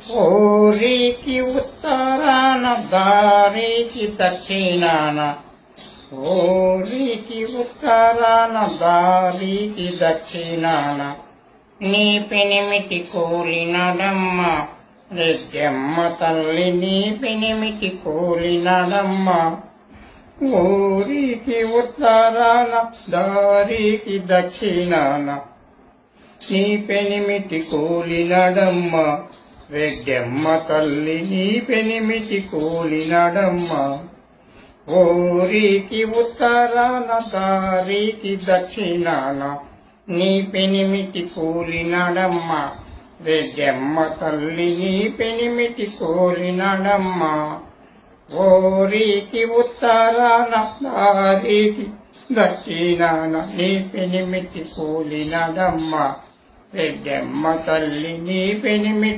ఊరికి ఉత్తరాన దారికి దక్షిణాన, ఊరికి ఉత్తరాన దారికి దక్షిణాన, నీ పెనిమిటి కూలినడమ్మ రెడ్డమ్మ తల్లి, నీ పెనిమిటి కూలినడమ్మ. ఊరికి ఉత్తరాన దారికి దక్షిణాన, నీ పెనిమిటి కూలినడమ్మ రెడ్డమ్మ తల్లి, నీ పెనిమిటి కూలినడమ్మ. ఊరికి ఉత్తరాన దారికి దక్షిణాన, నీ పెనిమిటి కూలినడమ్మ రెడ్డమ్మ తల్లి, నీ పెనిమిటి కూలినడమ్మ. ఊరికి ఉత్తరాన దారికి దక్షిణాన, నీ పెనిమిటి కూలినడమ్మ రెడ్డమ్మ తల్లి, నీ పెనిమిటి